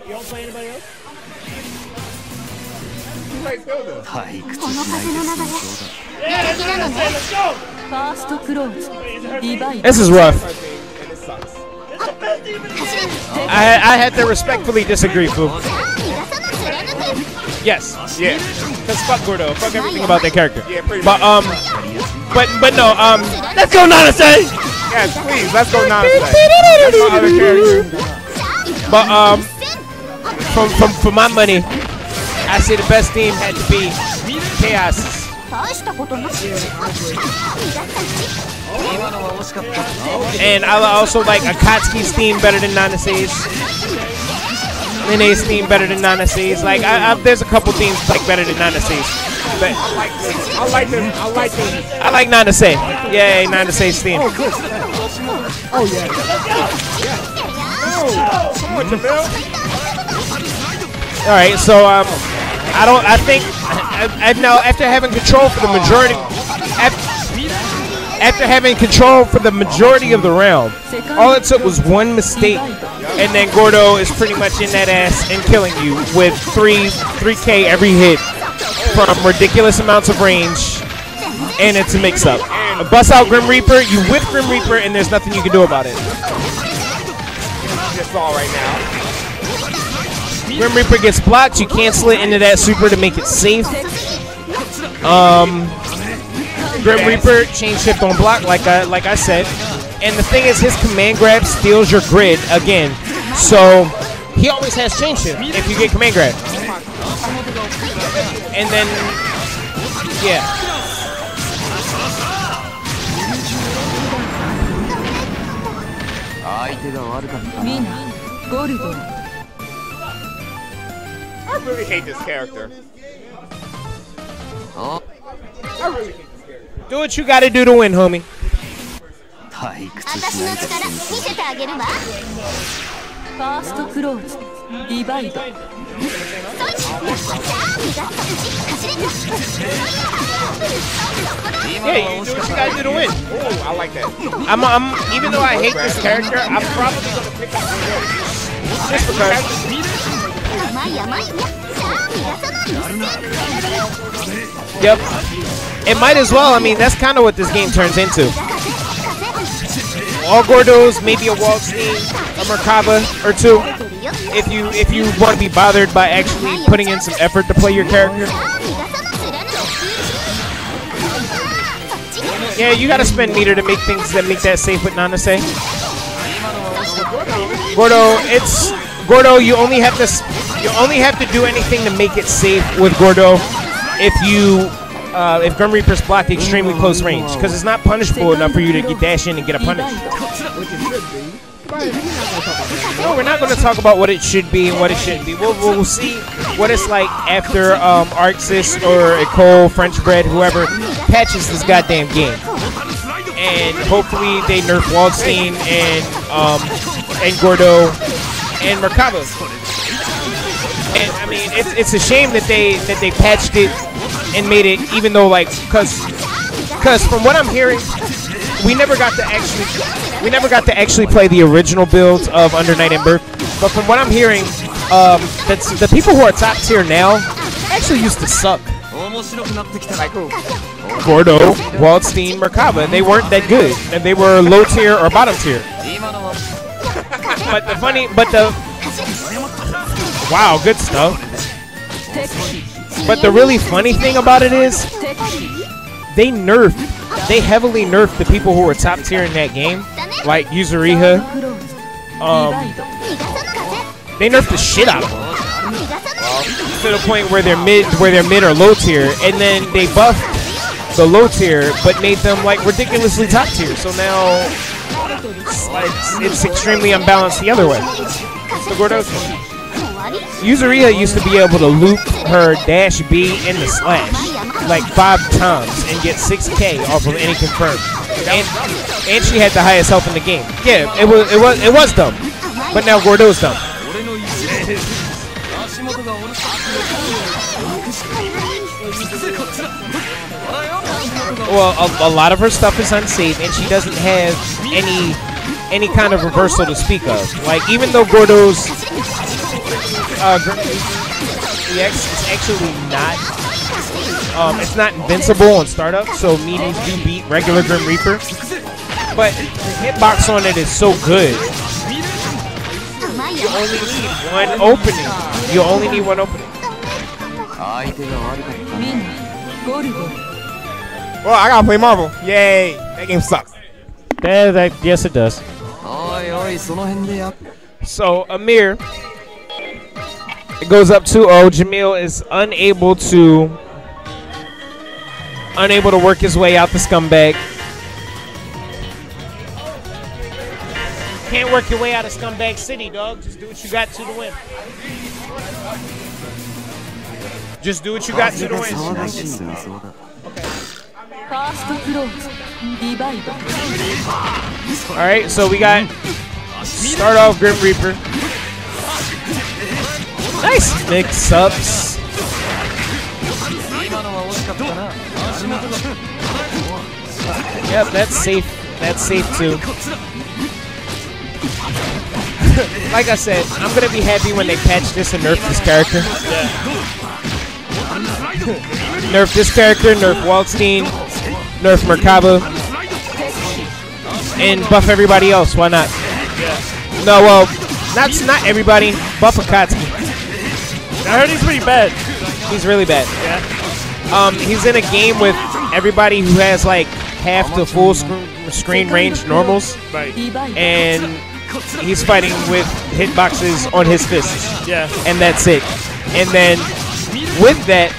You don't play anybody else? This is rough. I had to respectfully disagree, Fu. Yes. Yeah. Because fuck Gordo. Fuck everything about that character. Yeah, pretty but much. but no, let's go Nanase! Yes, please, let's go Nanase. That's my other character. But for my money, I say the best team had to be Chaos. And I also like Akatsuki's theme better than Nanase's. Line's theme better than Nanase's. Like there's a couple themes like better than Nanase's. But I like this. I like Nanase. Yay, Nanase's theme. Oh, good. Oh, yeah. Come on, Jamil. All right, so I think now after having control for the majority, after having control for the majority of the round, all it took was one mistake, and then Gordo is pretty much in that ass and killing you with 3K every hit from ridiculous amounts of range, and it's a mix-up. Bust out Grim Reaper, you whip Grim Reaper, and there's nothing you can do about it. That's all right now. Grim Reaper gets blocked, you cancel it into that super to make it safe. Grim Reaper, chain shift on block, like I said. And the thing is, his command grab steals your grid again. So he always has chain shift if you get command grab. And then, yeah. I really hate this character. I really hate this character. Do what you gotta do to win, homie. Yeah, you do what you gotta do to win. Oh, I like that. I'm even though I hate this character, I'm probably gonna pick up Gordo. Just because. Yep. It might as well. I mean, that's kind of what this game turns into. All Gordos, maybe a Waldstein, a Merkaba or two. If you want to be bothered by actually putting in some effort to play your character. Yeah, you gotta spend meter to make things that make that safe with Nanase. Gordo, you only have to do anything to make it safe with Gordo if Grim Reaper's blocked extremely close range, because it's not punishable enough for you to dash in and get a punish. No, we're not going to talk about what it should be and what it shouldn't be. We'll see what it's like after Arxis or Ecole, French Bread, whoever patches this goddamn game. And hopefully they nerf Waldstein and Gordo and Merkaba. And I mean, it's a shame that they patched it and made it, even though because from what I'm hearing, we never got to actually play the original builds of Under Night and Birth. But from what I'm hearing, the people who are top tier now actually used to suck. Like who? Gordo, Waldstein, Merkaba. They weren't that good, and they were low tier or bottom tier. Wow, good stuff. But the really funny thing about it is, they heavily nerfed the people who were top tier in that game, like Yuzuriha. They nerfed the shit out of them to the point where they're mid or low tier, and then they buffed the low tier, but made them like ridiculously top tier. So now it's extremely unbalanced the other way. So Gordo's Yuzuriha used to be able to loop her dash B in the slash like 5 times and get 6K off of any confirmed. And she had the highest health in the game. Yeah, it was dumb. But now Gordo's dumb. Well, a lot of her stuff is unsafe, and she doesn't have any any kind of reversal to speak of. Like, even though Gordo's EX is actually not, it's not invincible on startup, so meanies do beat regular Grim Reaper. But the hitbox on it is so good. You only need one opening. You only need one opening. Well, I gotta play Marvel. Yay! That game sucks. Yes, it does. So, Ameer, it goes up 2-0. Jamil is unable to work his way out the scumbag. Can't work your way out of Scumbag City, dog. Just do what you got to win. Just do what you got to win. Alright, so we got start off Grim Reaper. Nice mix-ups. Yep, that's safe. That's safe too. Like I said, I'm gonna be happy when they patch this and nerf this character. Nerf this character, nerf Waldstein, nerf Merkaba, and buff everybody else. Why not? No, well, not everybody. Buff Akatsuki. I heard he's pretty bad. He's really bad. Yeah. He's in a game with everybody who has like half the full screen range normals, Right. and he's fighting with hitboxes on his fists. Yeah. And that's it. And then with that,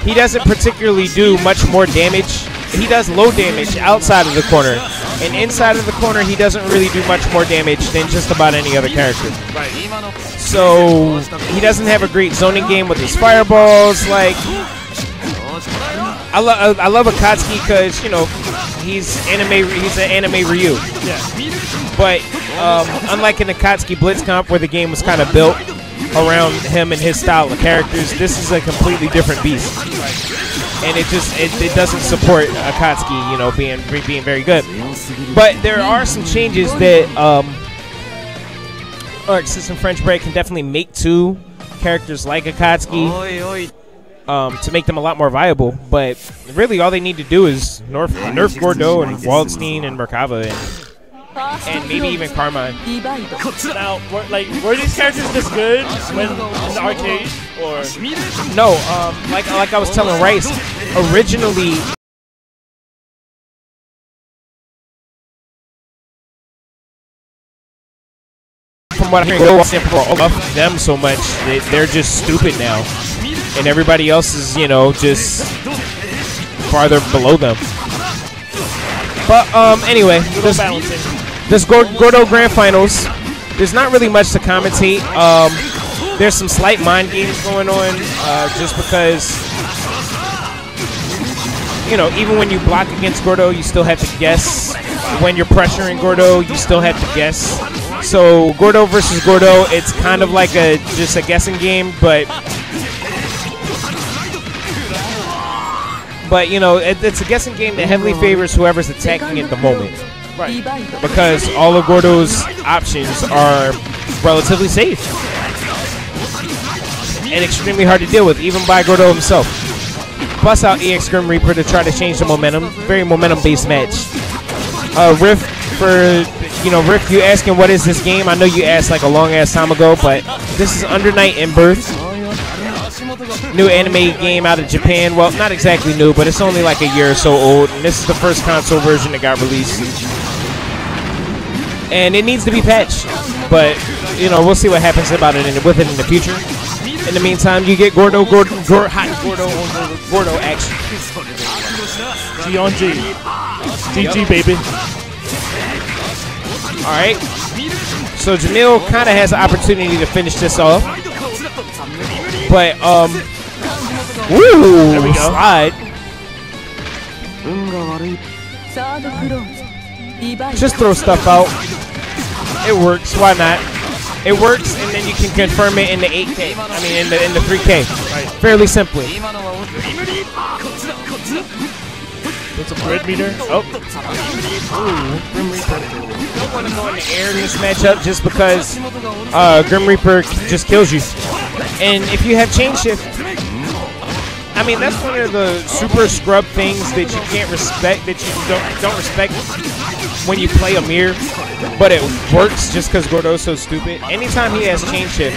he doesn't particularly do much more damage. He does low damage outside of the corner. And inside of the corner, he doesn't really do much more damage than just about any other character. Right. So he doesn't have a great zoning game with his fireballs. Like, I love Akatsuki because, you know, he's an anime Ryu. Yeah. But unlike in the Akatsuki Blitz comp where the game was kind of built around him and his style of characters, this is a completely different beast. And it doesn't support Akatsuki, you know, being very good. But there are some changes that Arc System French Bread can definitely make to characters like Akatsuki to make them a lot more viable. But really all they need to do is nerf Gordo and Waldstein and Merkaba and maybe even Carmine. Now, were these characters this good when in the arcade, or no? Like I was telling Rice, originally. From what I hear, them so much, they're just stupid now, and everybody else is, you know, just farther below them. But anyway, this Gordo Grand Finals, there's not really much to commentate. There's some slight mind games going on, just because, you know, even when you block against Gordo, you still have to guess. When you're pressuring Gordo, you still have to guess. So Gordo versus Gordo, it's kind of like just a guessing game, but you know, it's a guessing game that heavily favors whoever's attacking at the moment. right? Because all of Gordo's options are relatively safe and extremely hard to deal with, even by Gordo himself. Bust out EX Grim Reaper to try to change the momentum. Very momentum-based match. Riff, Riff, you asking what is this game? I know you asked like a long-ass time ago, but this is Under Night in Birth. New anime game out of Japan. Well, not exactly new, but it's only like a year or so old. And this is the first console version that got released. And it needs to be patched. But, you know, we'll see what happens about it with it in the future. In the meantime, you get hot Gordo action. G on G. GG, baby. Alright. So Jamil kind of has an opportunity to finish this off. But, woo! There we go. Slide. Just throw stuff out. It works. Why not? It works, and then you can confirm it in the 8K. I mean, in the 3K. Right. Fairly simply. Put some red meter. Oh. want to go in the air in this matchup just because Grim Reaper just kills you. And if you have chain shift, I mean, that's one of the super scrub things that you can't respect, that you don't respect when you play Ameer, but it works just because Gordo's so stupid. Anytime he has chain shift,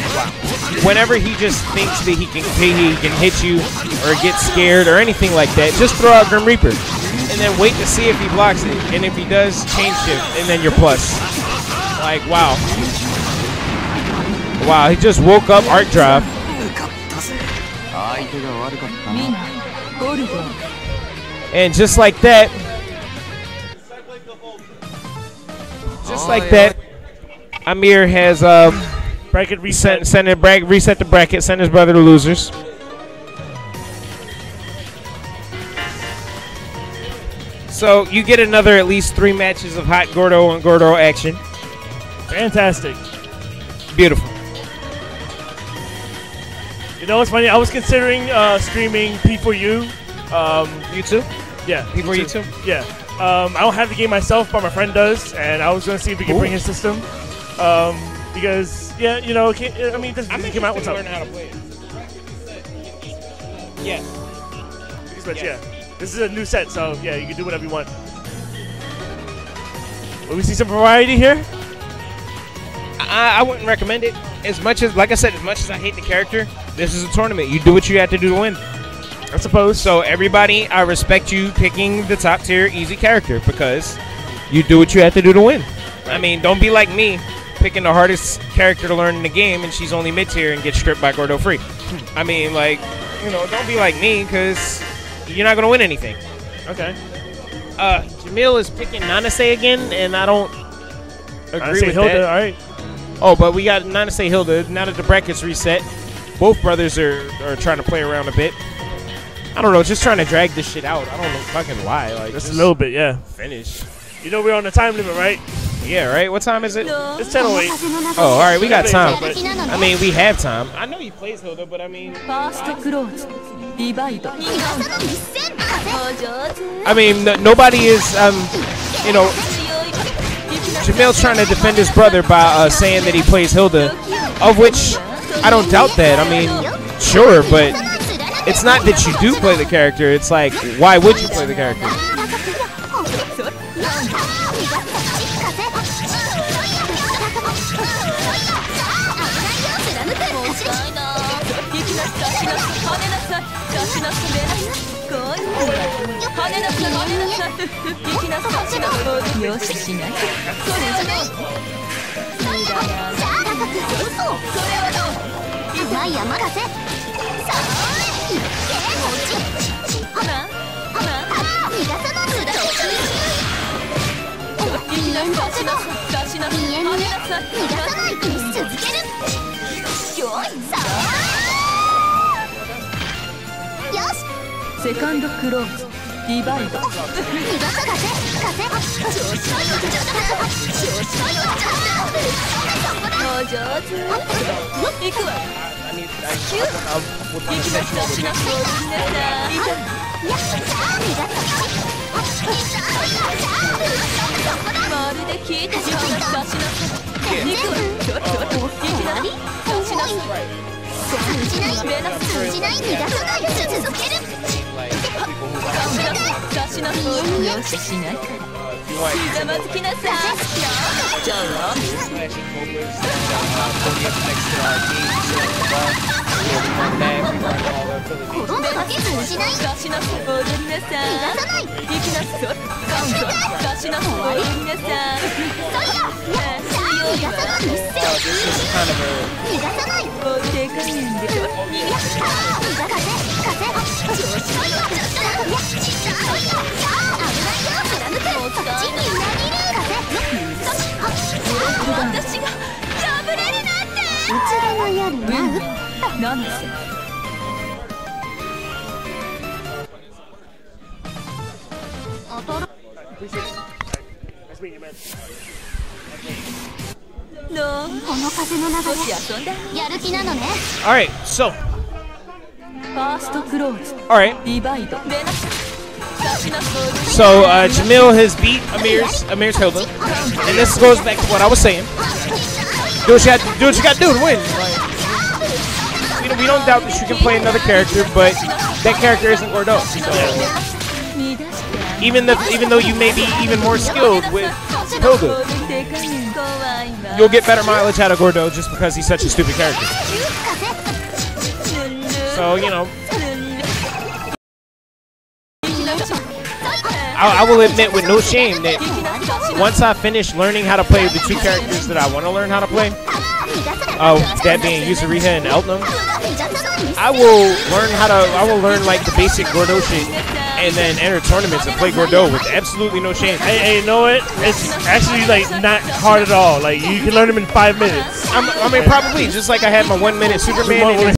whenever he just thinks that he can hit you or get scared or anything like that, just throw out Grim Reaper and then wait to see if he blocks it. And if he does, chain shift, and then you're plus. Like, wow. Wow, he just woke up Arc Drive. And just like that, Ameer has bracket reset. Reset the bracket, send his brother to losers. So you get another at least 3 matches of hot Gordo on Gordo action. Fantastic. Beautiful. You know what's funny? I was considering streaming P4U. YouTube? Yeah. P4U2? Yeah. I don't have the game myself, but my friend does, and I was going to see if we could bring his system. Because, yeah, you know, I mean, this came out with something. Learn how to play it. Yeah. Yeah. This is a new set, so, yeah, you can do whatever you want. Will we see some variety here? I wouldn't recommend it. As much as, like I said, as much as I hate the character, this is a tournament. You do what you have to do to win. I suppose. So everybody, I respect you picking the top tier easy character because you do what you have to do to win. I mean, don't be like me, picking the hardest character to learn in the game and she's only mid tier and gets stripped by Gordo free. I mean, like, you know, don't be like me because you're not gonna win anything. Okay. Jamil is picking Nanase again, and I don't agree with Hilda, that. all right. Oh, but we got Nanase Hilda. Now that the bracket's reset, both brothers are trying to play around a bit. I don't know, just trying to drag this shit out. I don't know fucking why. Like, just a little bit, yeah. Finish. You know we're on the time limit, right? Yeah, right? What time is it? It's 10:08. Oh, all right, we got time. I mean, we have time. I know he plays Hilda, but I mean... I mean, nobody is, you know... Jamil's trying to defend his brother by saying that he plays Hilda, of which I don't doubt that. I mean, sure, but it's not that you do play the character. It's like, why would you play the character? Second close. Divide. Nice meeting you, man. Alright, so. Alright. So Jamil has beat Ameer's Hilda, and this goes back to what I was saying. Do what you got to do to win. Like, we don't doubt that you can play another character, but that character isn't Gordo. So even though you may be even more skilled with Hilda, you'll get better mileage out of Gordo just because he's such a stupid character. So, you know, I will admit with no shame that once I finish learning how to play the two characters that I want to learn how to play, that being Yuzuriha and Eltnum, I will learn like the basic Gordo shit and then enter tournaments and play Gordo with absolutely no shame. Hey, you know what? It's actually like not hard at all. Like you can learn them in 5 minutes. I mean, probably just like I had my 1 minute Superman.